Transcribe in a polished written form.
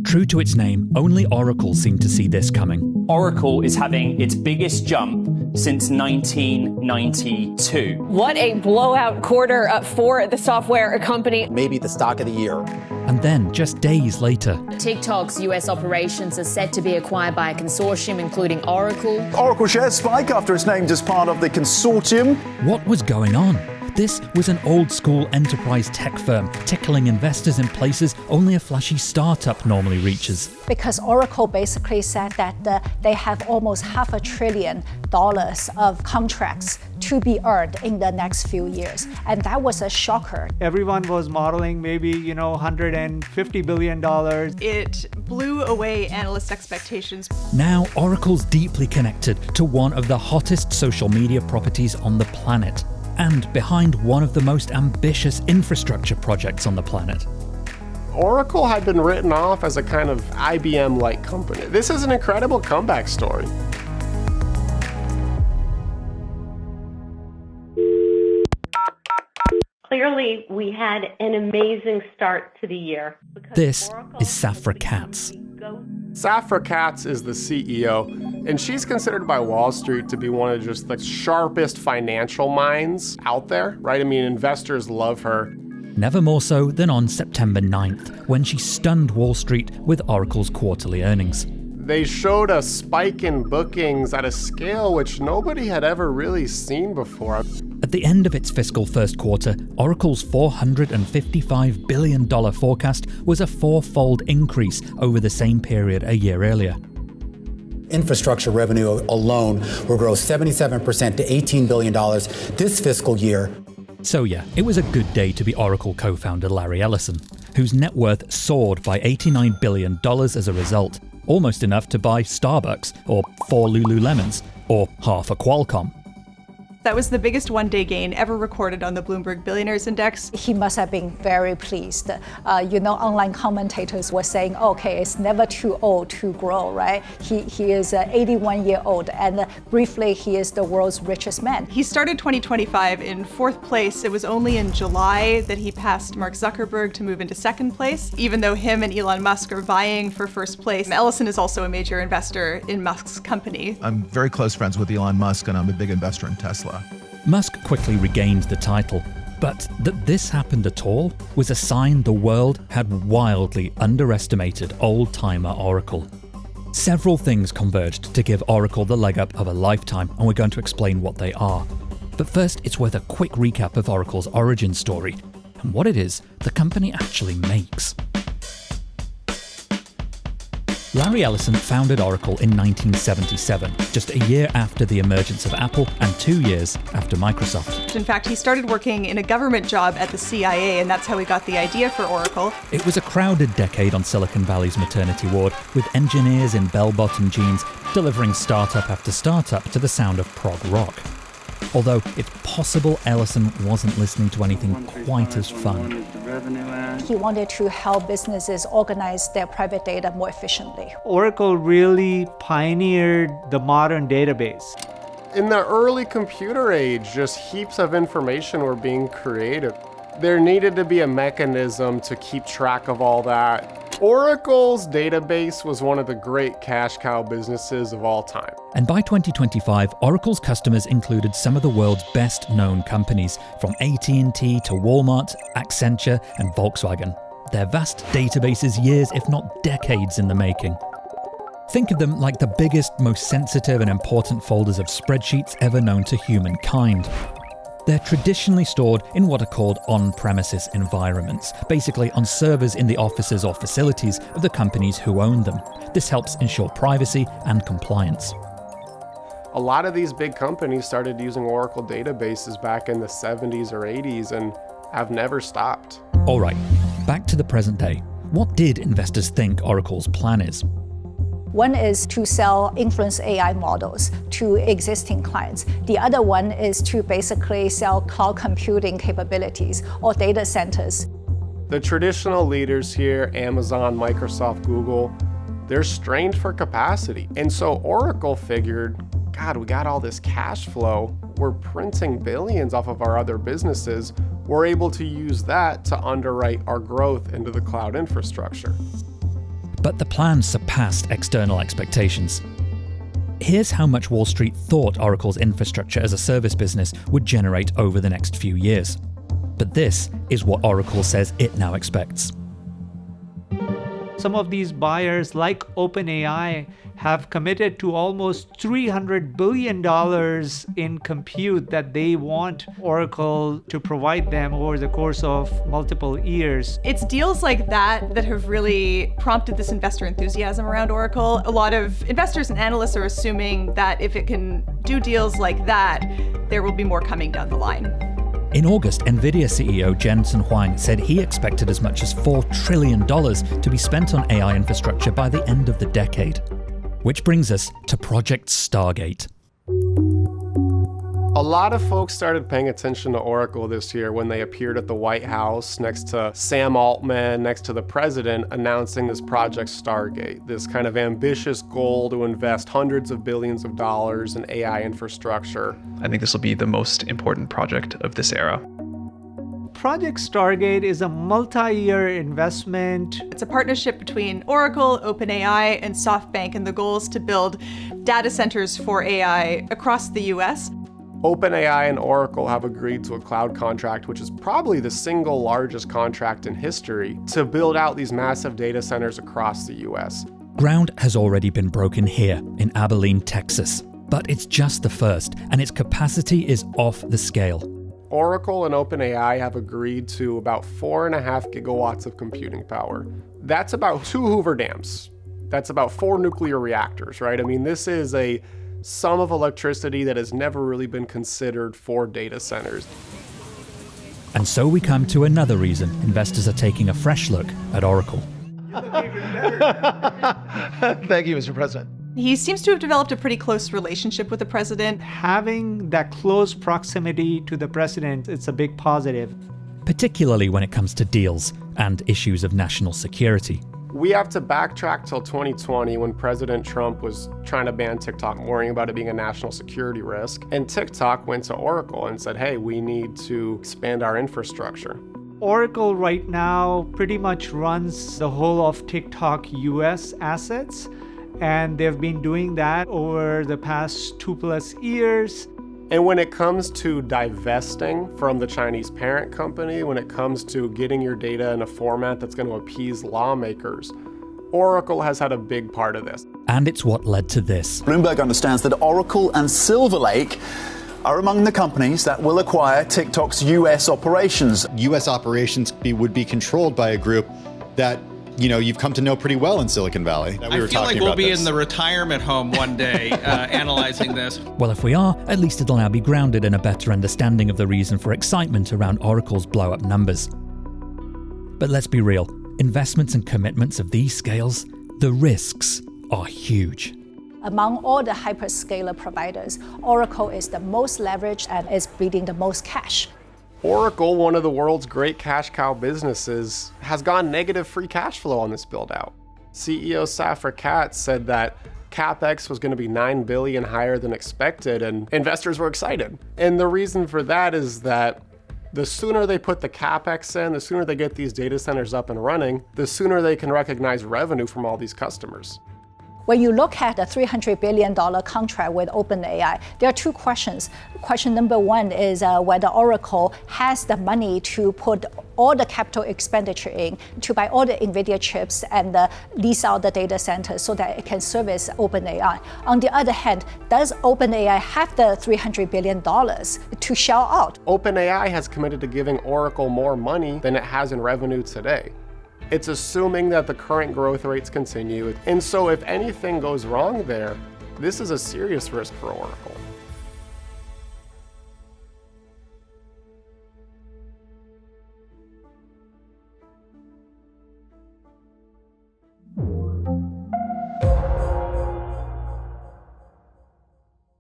True to its name, only Oracle seemed to see this coming. Oracle is having its biggest jump since 1992. What a blowout quarter for the software company. Maybe the stock of the year. And then, just days later, TikTok's US operations are set to be acquired by a consortium including Oracle. Oracle shares spike after it's named as part of the consortium. What was going on? This was an old-school enterprise tech firm, tickling investors in places only a flashy startup normally reaches. Because Oracle basically said that they have almost $500 billion of contracts to be earned in the next few years. And that was a shocker. Everyone was modeling maybe, $150 billion. It blew away analyst expectations. Now, Oracle's deeply connected to one of the hottest social media properties on the planet, and behind one of the most ambitious infrastructure projects on the planet. Oracle had been written off as a kind of IBM-like company. This is an incredible comeback story. Clearly, we had an amazing start to the year. This is Safra Catz. Safra Catz is the CEO, and she's considered by Wall Street to be one of just the sharpest financial minds out there, right? I mean, investors love her. Never more so than on September 9th, when she stunned Wall Street with Oracle's quarterly earnings. They showed a spike in bookings at a scale which nobody had ever really seen before. At the end of its fiscal first quarter, Oracle's $455 billion forecast was a four-fold increase over the same period a year earlier. Infrastructure revenue alone will grow 77% to $18 billion this fiscal year. So yeah, it was a good day to be Oracle co-founder Larry Ellison, whose net worth soared by $89 billion as a result, almost enough to buy Starbucks, or 4 Lululemons, or half a Qualcomm. That was the biggest one-day gain ever recorded on the Bloomberg Billionaires Index. He must have been very pleased. Online commentators were saying, okay, it's never too old to grow, right? He is 81 years old, and briefly, he is the world's richest man. He started 2025 in fourth place. It was only in July that he passed Mark Zuckerberg to move into second place, even though him and Elon Musk are vying for first place. Ellison is also a major investor in Musk's company. I'm very close friends with Elon Musk, and I'm a big investor in Tesla. Musk quickly regained the title, but that this happened at all was a sign the world had wildly underestimated old-timer Oracle. Several things converged to give Oracle the leg up of a lifetime, and we're going to explain what they are. But first, it's worth a quick recap of Oracle's origin story and what it is the company actually makes. Larry Ellison founded Oracle in 1977, just a year after the emergence of Apple and 2 years after Microsoft. In fact, he started working in a government job at the CIA, and that's how he got the idea for Oracle. It was a crowded decade on Silicon Valley's maternity ward, with engineers in bell-bottom jeans delivering startup after startup to the sound of prog rock. Although it's possible Ellison wasn't listening to anything quite as fun. He wanted to help businesses organize their private data more efficiently. Oracle really pioneered the modern database. In the early computer age, just heaps of information were being created. There needed to be a mechanism to keep track of all that. Oracle's database was one of the great cash cow businesses of all time. And by 2025, Oracle's customers included some of the world's best-known companies, from AT&T to Walmart, Accenture, and Volkswagen. Their vast databases years, if not decades, in the making. Think of them like the biggest, most sensitive and important folders of spreadsheets ever known to humankind. They're traditionally stored in what are called on-premises environments, basically on servers in the offices or facilities of the companies who own them. This helps ensure privacy and compliance. A lot of these big companies started using Oracle databases back in the 70s or 80s and have never stopped. All right, back to the present day. What did investors think Oracle's plan is? One is to sell influence AI models to existing clients. The other one is to basically sell cloud computing capabilities or data centers. The traditional leaders here, Amazon, Microsoft, Google, they're strained for capacity. And so Oracle figured, God, we got all this cash flow. We're printing billions off of our other businesses. We're able to use that to underwrite our growth into the cloud infrastructure. But the plan surpassed external expectations. Here's how much Wall Street thought Oracle's infrastructure as a service business would generate over the next few years. But this is what Oracle says it now expects. Some of these buyers, like OpenAI, have committed to almost $300 billion in compute that they want Oracle to provide them over the course of multiple years. It's deals like that that have really prompted this investor enthusiasm around Oracle. A lot of investors and analysts are assuming that if it can do deals like that, there will be more coming down the line. In August, NVIDIA CEO Jensen Huang said he expected as much as $4 trillion to be spent on AI infrastructure by the end of the decade. Which brings us to Project Stargate. A lot of folks started paying attention to Oracle this year when they appeared at the White House next to Sam Altman, next to the president, announcing this Project Stargate, this kind of ambitious goal to invest hundreds of billions of dollars in AI infrastructure. I think this will be the most important project of this era. Project Stargate is a multi-year investment. It's a partnership between Oracle, OpenAI, and SoftBank, and the goal is to build data centers for AI across the US. OpenAI and Oracle have agreed to a cloud contract, which is probably the single largest contract in history, to build out these massive data centers across the US. Ground has already been broken here in Abilene, Texas. But it's just the first, and its capacity is off the scale. Oracle and OpenAI have agreed to about 4.5 gigawatts of computing power. That's about 2 Hoover dams. That's about 4 nuclear reactors, right? I mean, this is a sum of electricity that has never really been considered for data centers. And so we come to another reason investors are taking a fresh look at Oracle. Thank you, Mr. President. He seems to have developed a pretty close relationship with the president. Having that close proximity to the president, it's a big positive. Particularly when it comes to deals and issues of national security. We have to backtrack till 2020 when President Trump was trying to ban TikTok, worrying about it being a national security risk. And TikTok went to Oracle and said, hey, we need to expand our infrastructure. Oracle right now pretty much runs the whole of TikTok US assets, and they've been doing that over the past 2+ years. And when it comes to divesting from the Chinese parent company, when it comes to getting your data in a format that's going to appease lawmakers, Oracle has had a big part of this. And it's what led to this. Bloomberg understands that Oracle and Silver Lake are among the companies that will acquire TikTok's US operations. US operations would be controlled by a group that you've come to know pretty well in Silicon Valley. I feel like we'll be in the retirement home one day analyzing this. Well, if we are, at least it'll now be grounded in a better understanding of the reason for excitement around Oracle's blow-up numbers. But let's be real, investments and commitments of these scales, the risks are huge. Among all the hyperscaler providers, Oracle is the most leveraged and is bleeding the most cash. Oracle, one of the world's great cash cow businesses, has gone negative free cash flow on this build out. CEO Safra Catz said that CapEx was going to be $9 billion higher than expected, and investors were excited. And the reason for that is that the sooner they put the CapEx in, the sooner they get these data centers up and running, the sooner they can recognize revenue from all these customers. When you look at the $300 billion contract with OpenAI, there are 2 questions. Question number 1 is whether Oracle has the money to put all the capital expenditure in to buy all the NVIDIA chips and lease out the data centers so that it can service OpenAI. On the other hand, does OpenAI have the $300 billion to shell out? OpenAI has committed to giving Oracle more money than it has in revenue today. It's assuming that the current growth rates continue. And so if anything goes wrong there, this is a serious risk for Oracle.